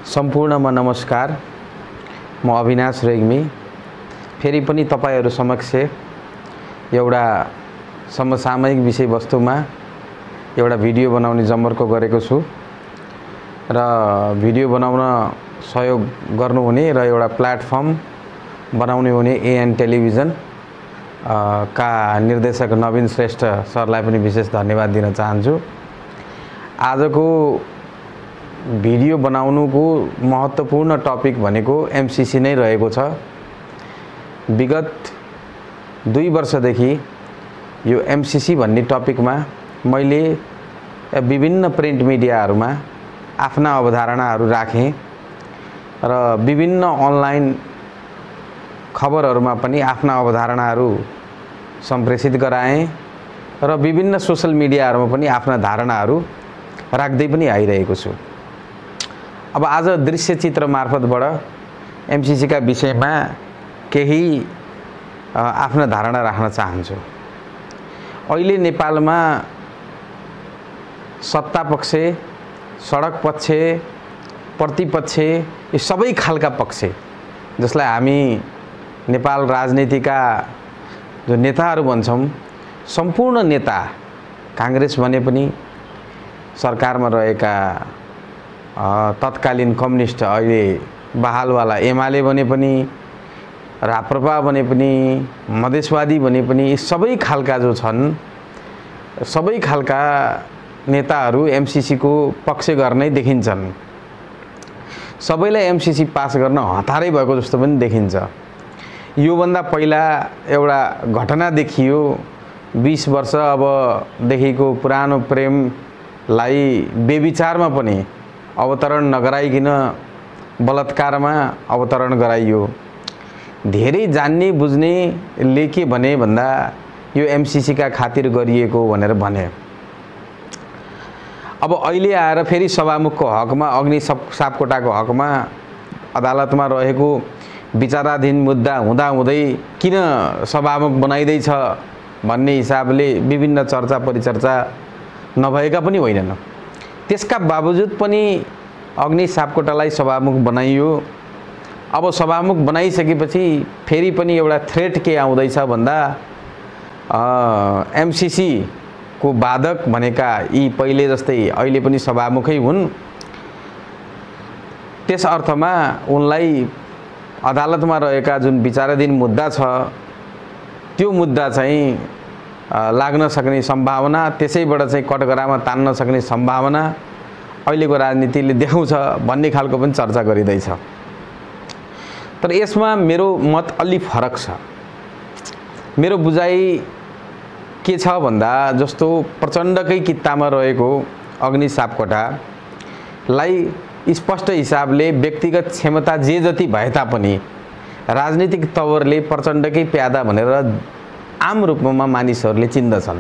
सम्पूर्णमा नमस्कार। म अविनाश रेग्मी फेरि पनि तपाईहरु समक्ष एउटा समसामयिक विषयवस्तुमा एउटा भिडियो बनाउने जमर्को गरेको छु र भिडियो बनाउन सहयोग गर्नुहुने र एउटा प्लेटफर्म बनाउने हुने एएन टेलिभिजन का निर्देशक नवीन श्रेष्ठ सरलाई पनि विशेष धन्यवाद दिन चाहन्छु। आजको भिडियो बनाउनुको महत्त्वपूर्ण टपिक भनेको एमसीसी नै रहेको छ। विगत 2 वर्षदेखि यो एमसीसी भन्ने टपिकमा मैले विभिन्न प्रिन्ट मिडियाहरुमा आफ्ना अवधारणाहरु राखे र विभिन्न अनलाइन खबरहरुमा पनि आफ्ना अवधारणाहरु सम्प्रेषित गराए र विभिन्न सोशल मिडियाहरुमा पनि आफ्ना धारणाहरु राख्दै पनि आइरहेको छु। अब आज दृश्य चित्र मार्फतबाट एमसीसी का विषयमा केही आफ्ना धारणा राख्न चाहन्छु। अहिले नेपालमा सत्ता पक्ष, सडक पक्ष, प्रतिपक्ष यी सबै खालका पक्ष जसलाई हामी नेपाल राजनीतिका जो नेताहरू भन्छौं, सम्पूर्ण नेता कांग्रेस भने पनि सरकारमा रहेका तत्कालीन कम्युनिस्ट अहिले बहालवाला एमाले भने पनि राप्रपा भने पनि मधेसवादी भने पनि सबै खालका जो छन् सबै खालका नेताहरू एमसीसी को पक्ष गर्नै देखिन्छन्। सबैलाई एमसीसी पास गर्न हतारै भएको जस्तो पनि देखिन्छ। यो भन्दा पहिला एउटा घटना देखियो। 20 वर्ष अब देखिको पुरानो प्रेमलाई बेविचारमा पनि अवतरण नगराइकिन बलात्कारमा अवतरण गराइयो। धेरै जान्ने बुझ्ने लेके भने भन्दा यो एमसीसी का खातिर गरिएको भनेर भने। अब अहिले आएर फेरि सभामुखको हकमा अग्नि सापकोटाको हकमा अदालतमा रहेको विचाराधीन मुद्दा हुँदाहुँदै किन सभामुख बनाइदै छ भन्ने हिसाबले विभिन्न चर्चा परिचर्चा नभएका पनि होइनन्। त्यसका बावजुद पनि अग्नि सापकोटालाई सभामुख बनाइयो। अब सभामुख बनाइसकेपछि फेरि पनि एउटा थ्रेट के आउँदैछ भन्दा एमसीसी को बाधक भनेका यी पहिले जस्तै अहिले पनि सभामुखै हुन्। त्यस अर्थमा उनलाई अदालतमा रहेका जुन विचाराधीन मुद्दा छ त्यो मुद्दा चाहिँ लाग्न सक्ने सम्भावना, त्यसैबाट चाहिँ कटघरामा तान्न सक्ने सम्भावना अहिलेको राजनीतिले देखाउँछ भन्ने खालको पनि चर्चा गरिँदैछ। तर यसमा मेरो मत अलि फरक छ। मेरो बुझाइ के छ भन्दा जस्तो प्रचण्डकै कित्तामा रहेको अग्नि सापकोटालाई स्पष्ट हिसाबले व्यक्तिगत क्षमता जे जति भए तापनि राजनीतिक तवरले प्रचण्डकै प्यादा भनेर आम रूपमा मानिसहरूले चिन्दछन्।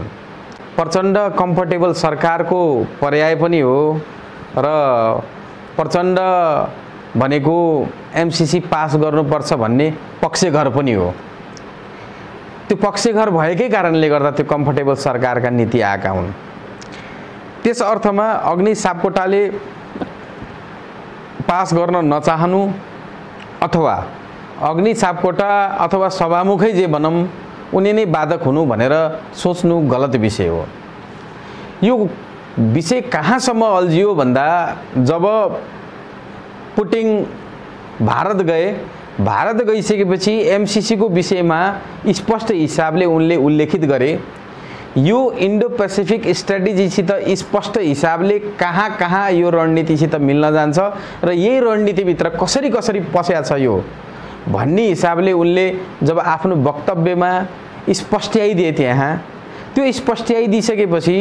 प्रचण्ड कम्फर्टेबल सरकारको पर्याय पनि हो र प्रचण्ड भनेको एमसीसी पास गर्नुपर्छ भन्ने पक्षघर पनि हो। त्यो पक्षघर भएकै कारणले गर्दा त्यो कम्फर्टेबल सरकारका नीति आएका हुन्। त्यस अर्थमा अग्नि सापकोटाले पास गर्न नचाहनु अथवा अग्नि सापकोटा अथवा सभामुखै जे भनौं उनी नै बाधक हुनु भनेर सोच्नु गलत विषय हो। यो विषय कहाँसम्म अल्झियो भन्दा जब पुटिन भारत गए, भारत गइसकेपछि एमसीसी को विषयमा स्पष्ट हिसाबले उनले उल्लेखित गरे यो इन्डो पेसिफिक स्ट्र्याटेजीसित स्पष्ट हिसाबले कहाँ कहाँ यो रणनीतिसित मिल्न जान्छ र यही रणनीतिभित्र कसरी कसरी पस्या छ यो भन्ने हिसाबले उनले जब आफ्नो वक्तव्यमा स्पष्टाइदिए त्यहाँ त्यो स्पष्टाइदिसकेपछि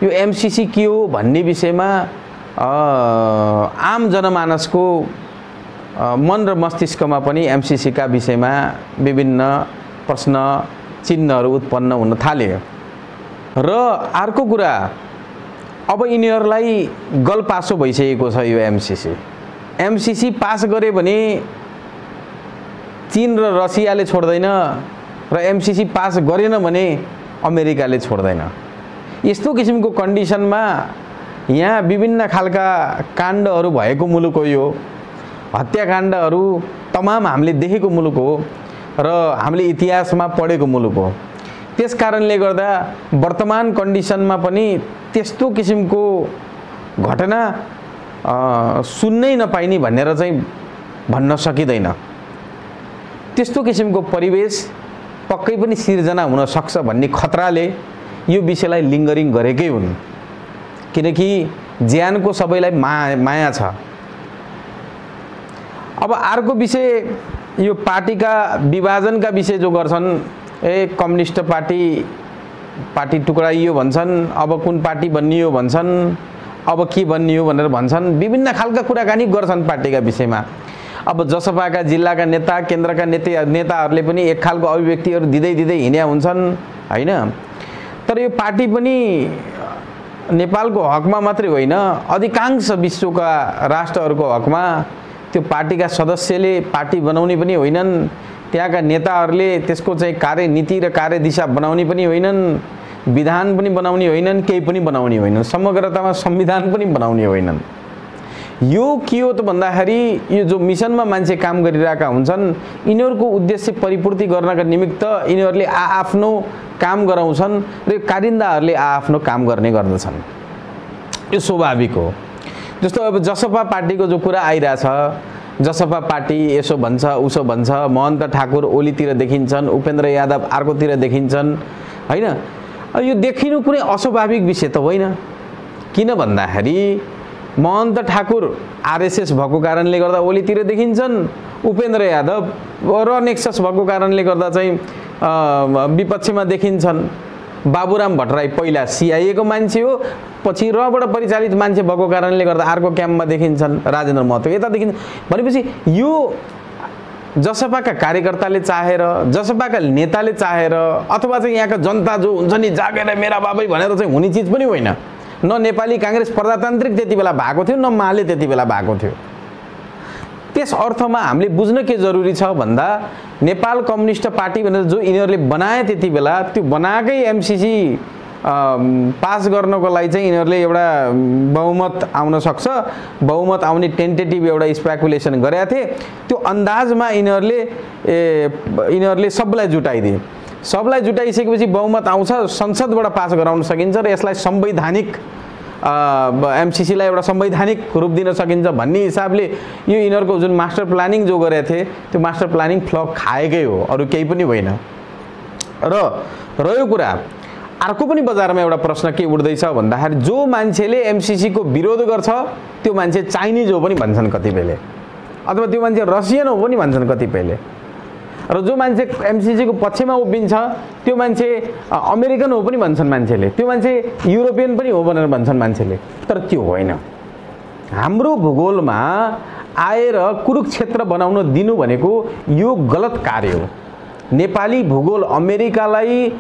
यो एमसीसी के हो भन्ने विषयमा आम जनमानसको मन र मस्तिष्कमा पनि एमसीसी का विषयमा विभिन्न प्रश्न चिन्हहरू उत्पन्न हुन थाले। र अर्को कुरा अब यिनीहरूलाई गलपासो भइसकेको छ यो एमसीसी पास गरे भने चीन र रसियाले छोड्दैन र एमसीसी पास गरेन भने अमेरिकाले छोड्दैन। यस्तो किसिमको कन्डिसनमा यहाँ विभिन्न खालका काण्डहरू भएको मुलुक हो यो। हत्याकाण्डहरू तमाम हामीले देखेको मुलुक हो र हामीले इतिहासमा पढेको मुलुक हो। त्यस कारणले गर्दा वर्तमान कन्डिसनमा पनि त्यस्तो किसिमको घटना सुन्नै नपाइने भनेर चाहिँ भन्न सकिँदैन। त्यस्तो किसिमको परिवेश पक्कै पनि सिर्जना हुन सक्छ भन्ने खतराले यो विषयलाई लिङ्गरिङ गरेकै हुन्, किनकि ज्यानको सबैलाई माया छ। अब अर्को विषय यो पार्टीका विभाजनका विषय जो गर्छन्, कम्युनिस्ट पार्टी टुक्राइयो भन्छन्, अब कुन पार्टी बन्नियो भन्छन्, अब के बन्नियो भनेर भन्छन्, विभिन्न खालका कुराकानी गर्छन् पार्टीका विषयमा। अब जसपाका जिल्लाका नेता, केन्द्रका नेताहरूले पनि एक खालको अभिव्यक्तिहरू दिँदै हिँड्या हुन्छन् हैन। तर यो पार्टी पनि नेपालको हकमा मात्रै होइन, अधिकांश विश्वका राष्ट्रहरूको हकमा त्यो पार्टीका सदस्यले पार्टी बनाउने पनि होइनन्, त्यहाँका नेताहरूले त्यसको चाहिँ कार्यनीति र कार्यदिशा बनाउने पनि होइनन्, विधान पनि बनाउने होइनन्, केही पनि बनाउने होइनन्, समग्रतामा संविधान पनि बनाउने होइनन्। यो के हो त भन्दाखेरि यो जो मिसनमा मान्छे काम गरिरहेका हुन्छन्, यिनीहरूको उद्देश्य परिपूर्ति गर्नका निमित्त यिनीहरूले आफ्नो काम गराउँछन् र कारिन्दाहरूले आफ्नो काम गर्ने गर्दछन्। यो स्वाभाविक हो। जस्तो अब जसपा पार्टीको जो कुरा आइरहेछ, जसपा पार्टी यसो भन्छ उसो भन्छ, महन्त ठाकुर ओलीतिर देखिन्छन्, उपेन्द्र यादव अर्कोतिर देखिन्छन् हैन। यो देखिनु कुनै अस्वाभाविक विषय त होइन। किन भन्दाखेरि महन्त ठाकुर आरएसएस भएको कारणले गर्दा ओलीतिर देखिन्छन्, उपेन्द्र यादव र नेक्सस भएको कारणले गर्दा चाहिँ विपक्षमा देखिन्छन्। बाबुराम भट्टराई पहिला सिआइए को मान्छे हो, पछि रबाट परिचालित मान्छे भएको कारणले गर्दा अर्को क्याम्पमा देखिन्छन्, राजेन्द्र महतो यता देखिन्छ। भनेपछि यो जसपाका कार्यकर्ताले चाहेर, जसपाका नेताले चाहेर, अथवा चाहिँ यहाँका जनता जो हुन्छ नि जागेर मेरा बाबै भनेर चाहिँ हुने चिज पनि होइन। न नेपाली काङ्ग्रेस प्रजातान्त्रिक त्यति बेला भएको थियो, न माले त्यति बेला भएको थियो। त्यस अर्थमा हामीले बुझ्न के जरुरी छ भन्दा नेपाल कम्युनिस्ट पार्टी भनेर जो यिनीहरूले बनाए त्यति बेला, त्यो बनाएकै एमसीसी पास गर्नको लागि चाहिँ यिनीहरूले एउटा बहुमत आउन सक्छ, बहुमत आउने टेन्टेटिभ एउटा स्पेकुलेसन गरेका थिए। त्यो अन्दाजमा यिनीहरूले सबलाई जुटाइदिए। सबलाई जुटाइसकेपछि बहुमत आउँछ, संसदबाट पास गराउन सकिन्छ र यसलाई संवैधानिक एमसीसीलाई एउटा संवैधानिक रूप दिन सकिन्छ भन्ने हिसाबले यो यिनीहरूको जुन मास्टर प्लानिङ जो गरेका थिए त्यो मास्टर प्लानिङ फ्लप खाएकै हो, अरू केही पनि होइन। र रह्यो कुरा अर्को पनि बजारमा एउटा प्रश्न के उठ्दैछ भन्दाखेरि जो मान्छेले एमसीसी को विरोध गर्छ त्यो मान्छे चाइनिज हो पनि भन्छन् कतिपयले, अथवा त्यो मान्छे रसियन हो पनि भन्छन् कतिपयले, र जो मान्छे एमसीसी को पक्षमा उभिन्छ त्यो मान्छे अमेरिकन हो पनि भन्छन् मान्छेले, त्यो मान्छे युरोपियन पनि हो भनेर भन्छन् मान्छेले। तर त्यो होइन। हाम्रो भूगोलमा आएर कुरुक्षेत्र बनाउन दिनु भनेको यो गलत कार्य हो। नेपाली भूगोल अमेरिकालाई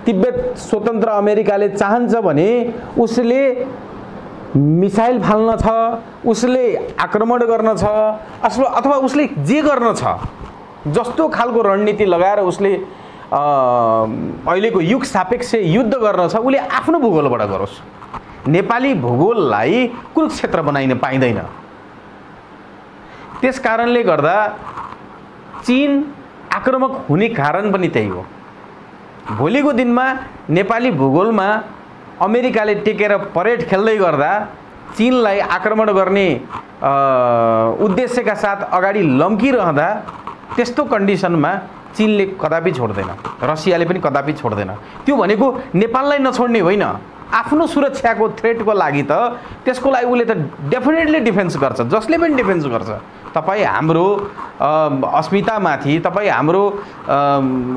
तिब्बत स्वतन्त्र अमेरिकाले चाहन्छ भने उसले मिसाइल फाल्न छ, उसले आक्रमण गर्न छ, अथवा उसले जे गर्न छ, जस्तो खालको रणनीति लगाएर उसले अहिलेको युग सापेक्ष युद्ध गर्न छ, उसले आफ्नो भूगोलबाट गरोस्। नेपाली भूगोललाई कुरुक्षेत्र बनाइन पाइँदैन। त्यस कारणले गर्दा चीन आक्रमक हुने कारण पनि त्यही हो। भोलिको दिनमा नेपाली भूगोलमा अमेरिकाले टेकेर परेड खेल्दै गर्दा चीनलाई आक्रमण गर्ने उद्देश्यका साथ अगाडि लम्किरहँदा त्यस्तो कन्डिसनमा चीनले कदापि छोड्दैन, रसियाले पनि कदापि छोड्दैन। त्यो भनेको नेपाललाई नछोड्ने होइन, आफ्नो सुरक्षाको थ्रेटको लागि त त्यसको लागि उसले त डेफिनेटली डिफेन्स गर्छ, जसले पनि डिफेन्स गर्छ। तपाईँ हाम्रो अस्मितामाथि, तपाईँ हाम्रो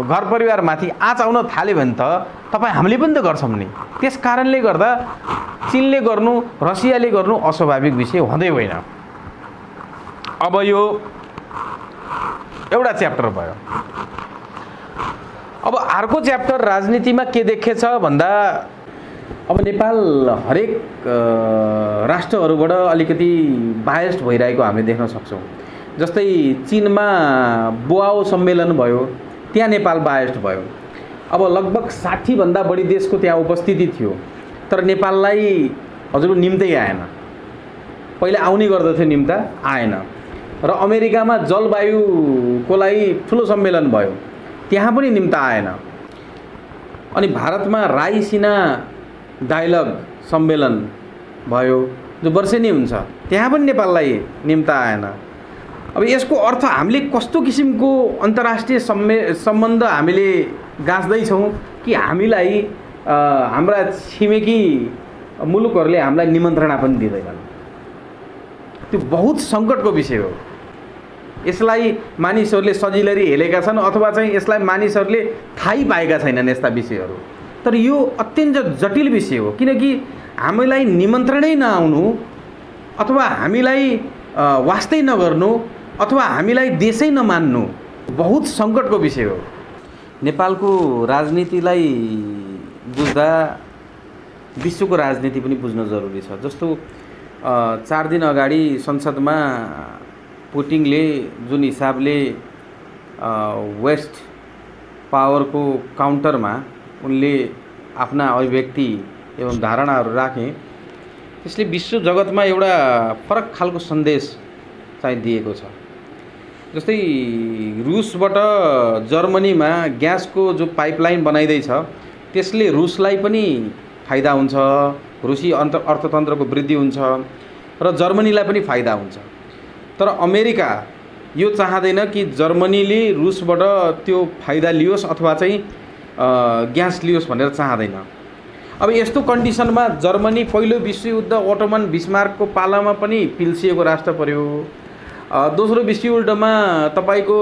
घर परिवारमाथि आँच आउन थाल्यो भने त तपाईँ हामीले पनि त गर्छौँ नि। त्यस कारणले गर्दा चीनले गर्नु, रसियाले गर्नु अस्वाभाविक विषय हुँदै होइन। अब यो एउटा च्याप्टर भयो। अब अर्को च्याप्टर राजनीतिमा के देखेछ भन्दा अब नेपाल हरेक राष्ट्रहरूबाट अलिकति बायस्ड भइरहेको हामीले देख्न सक्छौँ। जस्तै चीनमा बोआओ सम्मेलन भयो, त्यहाँ नेपाल बायस्ड भयो। अब लगभग 60 भन्दा बढी देशको त्यहाँ उपस्थिति थियो, तर नेपाललाई हजुर निम्तै आएन। पहिले आउने गर्दथ्यो निम्ता, आएन। र अमेरिकामा जलवायुको लागि ठुलो सम्मेलन भयो, त्यहाँ पनि निम्ता आएन। अनि भारतमा रायसिना डायलग सम्मेलन भयो जो वर्षेनी हुन्छ, त्यहाँ पनि नेपाललाई निम्ता आएन। अब यसको अर्थ हामीले कस्तो किसिमको अन्तर्राष्ट्रिय सम्बन्ध हामीले गाँच्दैछौँ कि हामीलाई हाम्रा छिमेकी मुलुकहरूले हामीलाई निमन्त्रणा पनि दिँदैनन्। त्यो बहुत सङ्कटको विषय हो। यसलाई मानिसहरूले सजिलरी हेलेका छन् अथवा चाहिँ यसलाई मानिसहरूले थाहै पाएका छैनन् यस्ता विषयहरू। तर यो अत्यन्त जटिल विषय हो, किनकि हामीलाई निमन्त्रणै नआउनु अथवा हामीलाई वास्तै नगर्नु अथवा हामीलाई देशै नमान्नु बहुत सङ्कटको विषय हो। नेपालको राजनीतिलाई बुझ्दा विश्वको राजनीति पनि बुझ्न जरुरी छ। जस्तो 4 दिन अगाडि संसदमा पुटिनले जुन हिसाबले वेस्ट पावरको काउन्टरमा उनले आफ्ना अभिव्यक्ति एवं धारणाहरू राखे, त्यसले विश्व जगतमा एउटा फरक खालको सन्देश चाहिँ दिएको छ। जस्तै रुसबाट जर्मनीमा ग्यासको जो पाइपलाइन बनाइदैछ त्यसले रुसलाई पनि फाइदा हुन्छ, रुसी अर्थतन्त्रको वृद्धि हुन्छ र जर्मनीलाई पनि फाइदा हुन्छ। तर अमेरिका यो चाहँदैन कि जर्मनीले रुसबाट त्यो फाइदा लियोस् अथवा चाहिँ ग्यास लियोस् भनेर चाहँदैन। अब यस्तो कन्डिसनमा जर्मनी पहिलो विश्वयुद्ध ओटोमन बिस्मार्कको पालामा पनि पिल्सिएको राष्ट्र पर्यो। दोस्रो विश्वयुद्धमा तपाईको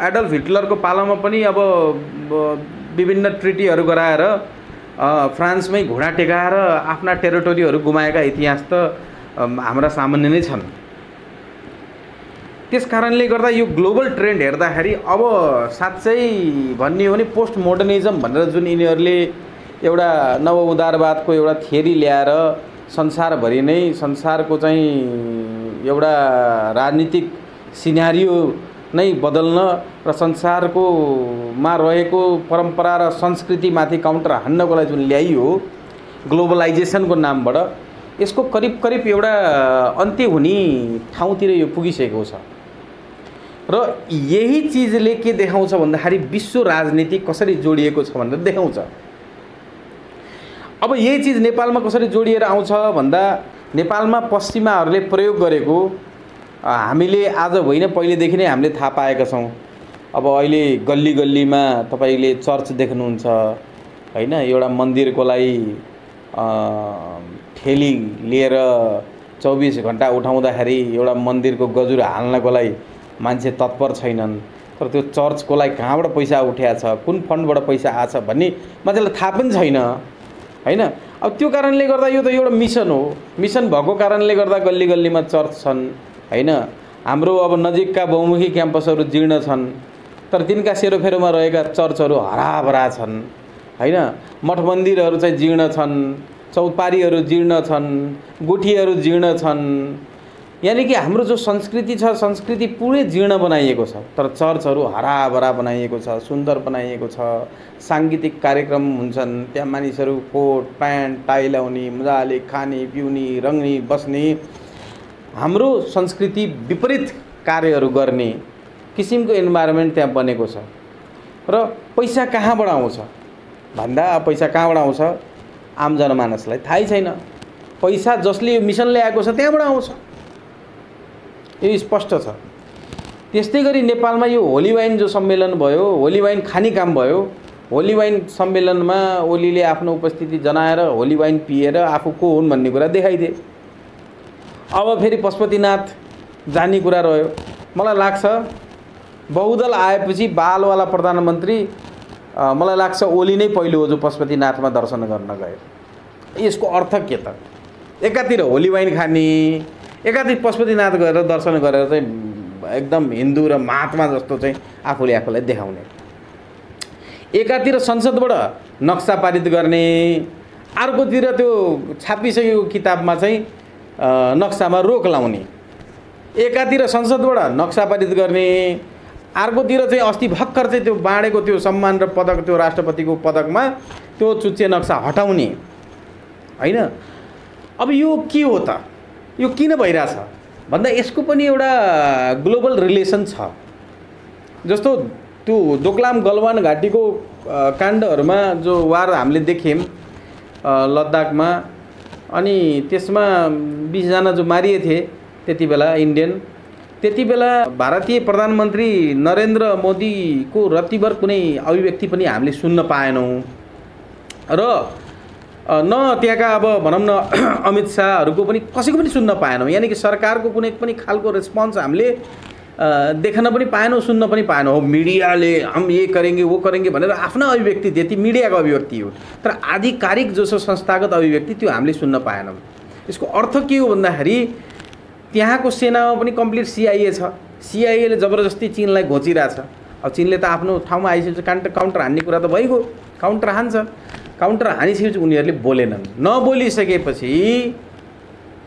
एडल्फ हिटलरको पालामा पनि अब विभिन्न ट्रिटीहरू गराएर फ्रान्समै घोडा टेकाएर आफ्ना टेरिटोरीहरू गुमाएका इतिहास त हाम्रा सामान्य नै छन्। त्यस कारणले गर्दा यो ग्लोबल ट्रेन्ड हेर्दाखेरि अब साँच्चै भन्ने हो भने पोस्ट मोडर्निज्म भनेर जुन यिनीहरूले एउटा नव उदारवादको एउटा थियोरी ल्याएर संसारभरि नै संसारको चाहिँ एउटा राजनीतिक सिनारियो नै बदल्न र संसारको मा रहेको परम्परा र संस्कृतिमाथि काउन्टर हान्नको लागि जुन ल्याइयो ग्लोबलाइजेसनको नामबाट, यसको करिब करिब एउटा अन्त्य हुने ठाउँतिर यो पुगिसकेको छ। र यही चीजले के देखाउँछ भन्दाखेरि विश्व राजनीति कसरी जोडिएको छ भनेर देखाउँछ। अब यही चीज नेपालमा कसरी जोडिएर आउँछ भन्दा नेपालमा पश्चिमाहरूले प्रयोग गरेको हामीले आज होइन पहिलेदेखि नै हामीले थाहा पाएका छौँ। अब अहिले गल्ली गल्लीमा तपाईले चर्च देख्नुहुन्छ हैन, एउटा मन्दिरको लागि ठेली लिएर 24 घण्टा उठाउँदाखेरि एउटा मन्दिरको गजुर हाल्नको लागि मान्छे तत्पर छैनन्। तर त्यो चर्चको लागि कहाँबाट पैसा उठ्या छ, कुन फन्डबाट पैसा आछ भन्ने मान्छेलाई थाहा पनि छैन हैन। अब त्यो कारणले गर्दा यो त एउटा मिसन हो। मिसन भएको कारणले गर्दा गल्ली गल्लीमा चर्च छन् हैन। हाम्रो अब नजिकका बहुमुखी क्याम्पसहरू जीर्ण छन्, तर तिनका सेरोफेरोमा रहेका चर्चहरू हराभरा छन् हैन। मठ मन्दिरहरू चाहिँ जीर्ण छन्, चौपारीहरू जीर्ण छन्, गुठीहरू जीर्ण छन्। यानी कि हाम्रो जो संस्कृति छ, संस्कृति पुरै जीर्ण बनाइएको छ, तर चर्चहरू हराभरा बनाइएको छ, सुन्दर बनाइएको छ। सांगीतिक कार्यक्रम हुन्छन्, त्यहाँ मानिसहरू कोट प्यान्ट टाई लाउने, मजाले खाने पिउने रङ्गनी बस्ने, हाम्रो संस्कृति विपरीत कार्यहरू गर्ने किसिमको इन्भाइरोमेन्ट त्यहाँ बनेको छ। र पैसा कहाँबाट आउँछ भन्दा पैसा कहाँबाट आउँछ आम जनमानसलाई थाहै छैन। पैसा जसले यो मिसन ल्याएको छ त्यहाँबाट आउँछ, यो स्पष्ट छ। त्यस्तै गरी नेपालमा यो होली वाइन जो सम्मेलन भयो, होली वाइन खाने काम भयो। होली वाइन सम्मेलनमा ओलीले आफ्नो उपस्थिति जनाएर होली वाइन पिएर आफू को हुन् भन्ने कुरा देखाइदिए। अब फेरि पशुपतिनाथ जाने कुरा रह्यो। मलाई लाग्छ बहुदल आएपछि बालवाला प्रधानमन्त्री मलाई लाग्छ ओली नै पहिलो हो जो पशुपतिनाथमा दर्शन गर्न गयो। यसको अर्थ के त? एकातिर होली वाइन खाने, एकातिर पशुपतिनाथ गएर दर्शन गरेर चाहिँ एकदम हिन्दू र महात्मा जस्तो चाहिँ आफूले आफूलाई देखाउने। एकातिर संसदबाट नक्सा पारित गर्ने, अर्कोतिर त्यो छापिसकेको किताबमा चाहिँ नक्सामा रोक लाउने। एकातिर संसदबाट नक्सा पारित गर्ने, अर्कोतिर चाहिँ अस्ति भर्खर चाहिँ त्यो बाँडेको त्यो सम्मान र पदक, त्यो राष्ट्रपतिको पदकमा त्यो चुच्चे नक्सा हटाउने हैन। अब यो के हो त? यो किन भइरहेछ भन्दा यसको पनि एउटा ग्लोबल रिलेसन छ। जस्तो त्यो दोकलाम गलवान घाटीको काण्डहरूमा जो वार हामीले देख्यौँ लद्दाखमा, अनि त्यसमा 20 जना जो मारिए थिए त्यति बेला इन्डियन, त्यति बेला भारतीय प्रधानमन्त्री नरेन्द्र मोदीको रतिभर कुनै अभिव्यक्ति पनि हामीले सुन्न पाएनौँ र न त्यहाँका अब भनौँ न अमित शाहहरूको पनि कसैको पनि सुन्न पाएनौँ। यानि कि सरकारको कुनै पनि खालको रेस्पोन्स हामीले देख्न पनि पाएनौँ, सुन्न पनि पाएनौँ। हो मिडियाले हम ये करेंगे वो करेंगे भनेर आफ्ना अभिव्यक्ति दिए, ती मिडियाको अभिव्यक्ति हो, तर आधिकारिक जो छ संस्थागत अभिव्यक्ति त्यो हामीले सुन्न पाएनौँ। यसको अर्थ के हो भन्दाखेरि त्यहाँको सेनामा पनि कम्प्लिट CIA छ। CIA ले जबरजस्ती चीनलाई घोचिरहेछ। अब चीनले त आफ्नो ठाउँमा आइसकेपछि काउन्टर हान्ने कुरा त भइगयो, काउन्टर हान्छ। काउन्टर हानिसकेपछि उनीहरूले बोलेनन्। नबोलिसकेपछि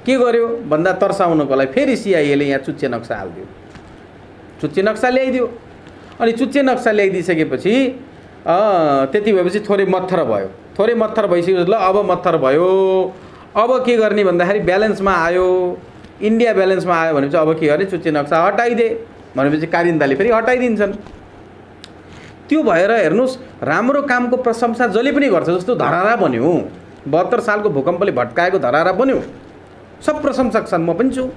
के गर्यो भन्दा तर्साउनको लागि फेरि CIA ले यहाँ चुच्चे नक्सा हालिदियो, चुच्चे नक्सा ल्याइदियो। अनि चुच्चे नक्सा ल्याइदिइसकेपछि त्यति भएपछि थोरै मत्थर भयो। थोरै मत्थर भइसकेपछि ल अब मत्थर भयो, अब के गर्ने भन्दाखेरि ब्यालेन्समा आयो, इन्डिया ब्यालेन्समा आयो भनेपछि अब के गर्ने, चुच्चे नक्सा हटाइदे भनेपछि कारिन्दाले फेरि हटाइदिन्छन्। त्यो भएर हेर्नुहोस् राम्रो कामको प्रशंसा जसले पनि गर्छ। जस्तो धरारा बन्यो, 72 सालको भूकम्पले भट्काएको धरारा बन्यो, सब प्रशंसक छन्, म पनि छु।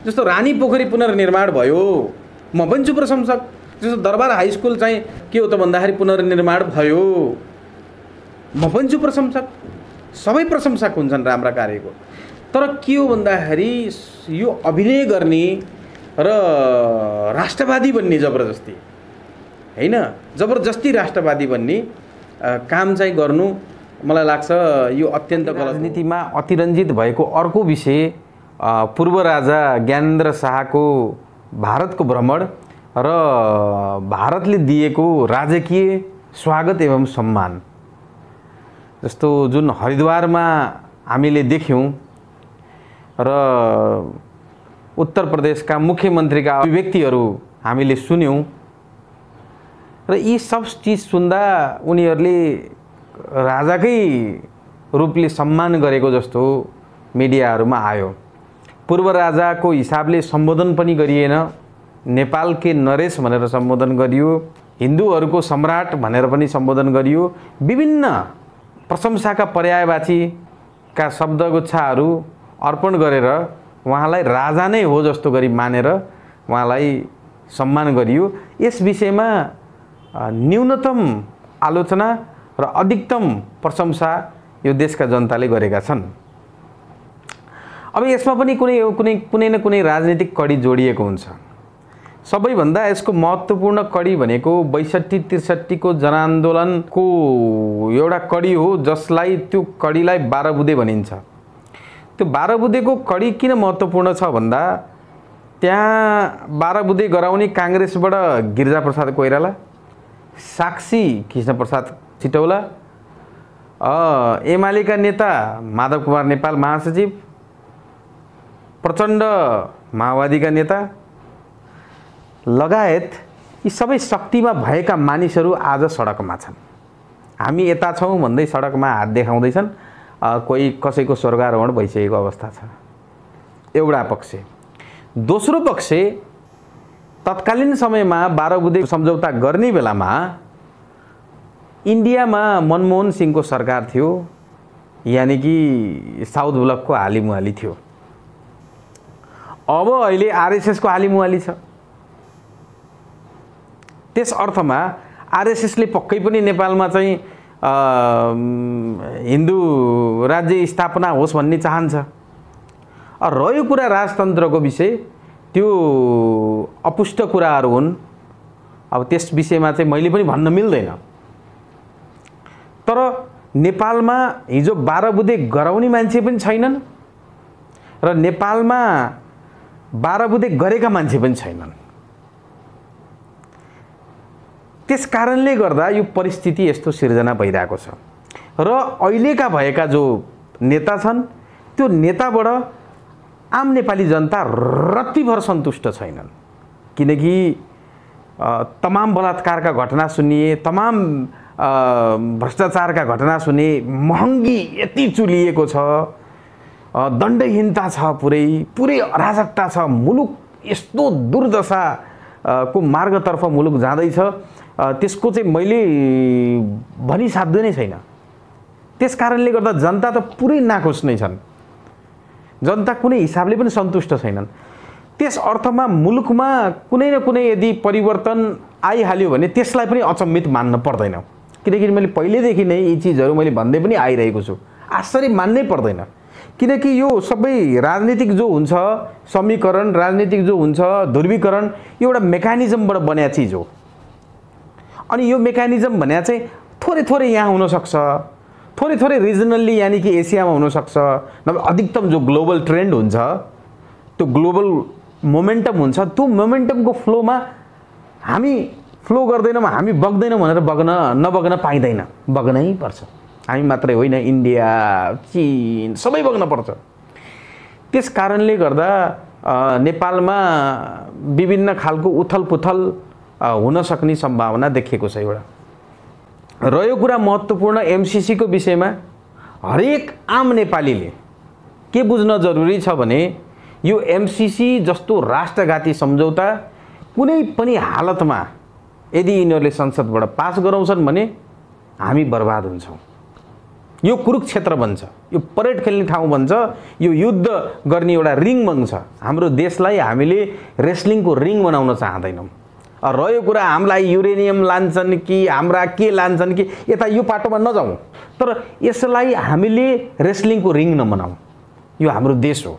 जस्तो रानी पोखरी पुनर्निर्माण भयो, म पनि छु प्रशंसक। जस्तो दरबार हाई स्कुल चाहिँ के हो त भन्दाखेरि पुनर्निर्माण भयो, म पनि छु प्रशंसक। सबै प्रशंसक हुन्छन् राम्रा कार्यको। तर के हो भन्दाखेरि यो अभिनय गर्ने र राष्ट्रवादी बन्ने जबरजस्ती हैन, जबरजस्ती राष्ट्रवादी बन्ने काम चाहिँ गर्नु मलाई लाग्छ यो अत्यन्त गलत। राजनीतिमा अतिरञ्जित भएको अर्को विषय पूर्व राजा ज्ञानेन्द्र शाहको भारतको भ्रमण र भारतले दिएको राजकीय स्वागत एवं सम्मान। जस्तो जुन हरिद्वारमा हामीले देख्यौँ र उत्तर प्रदेशका मुख्यमन्त्रीका अभिव्यक्तिहरू हामीले सुन्यौँ र यी सब चीज सुन्दा उनीहरूले राजाकै रूपले सम्मान गरेको जस्तो मिडियाहरूमा आयो। पूर्व राजाको हिसाबले सम्बोधन पनि गरिएन, नेपाल के नरेश भनेर सम्बोधन गरियो, हिन्दूहरूको सम्राट भनेर पनि सम्बोधन गरियो। विभिन्न प्रशंसाका पर्यायवाचीका शब्दगुच्छाहरू अर्पण गरेर उहाँलाई राजा नै हो जस्तो गरी मानेर उहाँलाई सम्मान गरियो। यस विषयमा न्यूनतम आलोचना र अधिकतम प्रशंसा यो देशका जनताले गरेका छन्। अब यसमा पनि कुनै न कुनै राजनीतिक कडी जोडिएको हुन्छ। सबैभन्दा यसको महत्त्वपूर्ण कडी भनेको 62-63 को जनआन्दोलनको एउटा कडी हो, जसलाई त्यो कडीलाई 12 बुँदे भनिन्छ। त्यो 12 बुँदेको कडी किन महत्त्वपूर्ण छ भन्दा त्यहाँ 12 बुँदे गराउने काङ्ग्रेसबाट गिरिजाप्रसाद कोइराला, साक्षी कृष्णप्रसाद सिटौला, एमालेका नेता माधव कुमार नेपाल महासचिव, प्रचण्ड माओवादीका नेता लगायत यी सबै शक्तिमा भएका मानिसहरू आज सडकमा छन्। हामी यता छौँ भन्दै सडकमा हात देखाउँदैछन्। कोही कसैको स्वर्गारोहण भइसकेको अवस्था छ, एउटा पक्ष। दोस्रो पक्ष तत्कालीन समयमा 12 बुँदे सम्झौता गर्ने बेलामा इन्डियामा मनमोहन सिंहको सरकार थियो, यानि कि साउथ ब्लकको हालिमुहाली थियो। अब अहिले RSS को हालिमुहाली छ। त्यस अर्थमा RSS ले पक्कै पनि नेपालमा चाहिँ हिन्दू राज्य स्थापना होस् भन्ने चाहन्छ। रह्यो कुरा राजतन्त्रको विषय, त्यो अपुष्ट कुराहरू हुन्। अब त्यस विषयमा चाहिँ मैले पनि भन्न मिल्दैन। तर नेपालमा हिजो 12 बुँदे गराउने मान्छे पनि छैनन् र नेपालमा 12 बुँदे गरेका मान्छे पनि छैनन्। त्यस कारणले गर्दा यो परिस्थिति यस्तो सिर्जना भइरहेको छ र अहिलेका भएका जो नेता छन् त्यो नेताबाट आम नेपाली जनता रत्तिभर सन्तुष्ट छैनन्। किनकि तमाम बलात्कारका घटना सुनिए, तमाम भ्रष्टाचारका घटना सुने, महँगी यति चुलिएको छ, दण्डहीनता छ, पुरै अराजकता छ, मुलुक यस्तो दुर्दशा को मार्गतर्फ मुलुक जाँदैछ, त्यसको चाहिँ मैले भनिसाध्दै नै छैन। त्यस कारणले गर्दा जनता त पुरै नाखुस नै छन्, जनता कुनै हिसाबले पनि सन्तुष्ट छैनन्। त्यस अर्थमा मुलुकमा कुनै न कुनै यदि परिवर्तन आइहाल्यो भने त्यसलाई पनि अचम्मित मान्न पर्दैन, किनकि मैले पहिलेदेखि नै यी चिजहरू मैले भन्दै पनि आइरहेको छु। आश्चर्य मान्नै पर्दैन, किनकि यो सबै राजनीतिक जो हुन्छ समीकरण, राजनीतिक जो हुन्छ ध्रुवीकरण, यो एउटा मेकानिजमबाट बनेको चिज हो। अनि यो मेकानिजम भने चाहिँ थोरै थोरै यहाँ हुनसक्छ, थोरै थोरै रिजनल्ली यानि कि एसियामा हुनसक्छ, नभए अधिकतम जो ग्लोबल ट्रेन्ड हुन्छ, त्यो ग्लोबल मोमेन्टम हुन्छ, त्यो मोमेन्टमको फ्लोमा हामी फ्लो गर्दैनौँ, हामी बग्दैनौँ भनेर नबग्न पाइँदैन, बग्नै पर्छ। हामी मात्रै होइन, इन्डिया, चीन सबै बग्न पर्छ। त्यस कारणले गर्दा नेपालमा विभिन्न खालको उथलपुथल हुन सक्ने सम्भावना देखिएको छ। एउटा रह्यो कुरा महत्त्वपूर्ण एमसीसी को विषयमा हरेक आम नेपालीले के बुझ्न जरुरी छ भने यो एमसीसी जस्तो राष्ट्रघाती सम्झौता कुनै पनि हालतमा यदि यिनीहरूले संसदबाट पास गराउँछन् भने हामी बर्बाद हुन्छौँ। यो कुरुक्षेत्र बन्छ, यो परेड खेल्ने ठाउँ बन्छ, यो युद्ध गर्ने एउटा रिङ बन्छ। हाम्रो देशलाई हामीले रेस्लिङको रिङ बनाउन चाहदैनौँ। रह्यो कुरा हामीलाई युरेनियम लान्छन् कि हाम्रा के लान्छन् कि यता यो पाटोमा नजाउँ, तर यसलाई हामीले रेस्लिङको रिङ नबनाऊ। यो हाम्रो देश हो,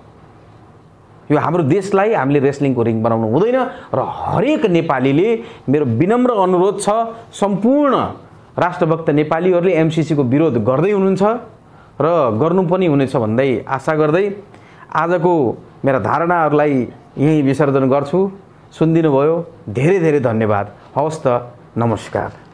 यो हाम्रो देशलाई हामीले रेस्लिङको रिङ बनाउनु हुँदैन। र हरेक नेपालीले, मेरो विनम्र अनुरोध छ, सम्पूर्ण राष्ट्रभक्त नेपालीहरूले एमसीसी को विरोध गर्दै हुनुहुन्छ र गर्नु पनि हुनेछ भन्दै आशा गर्दै आजको मेरा धारणाहरूलाई यही विसर्जन गर्छु। सुनिदिनु भयो, धेरै धेरै धन्यवाद। हवस् त, नमस्कार।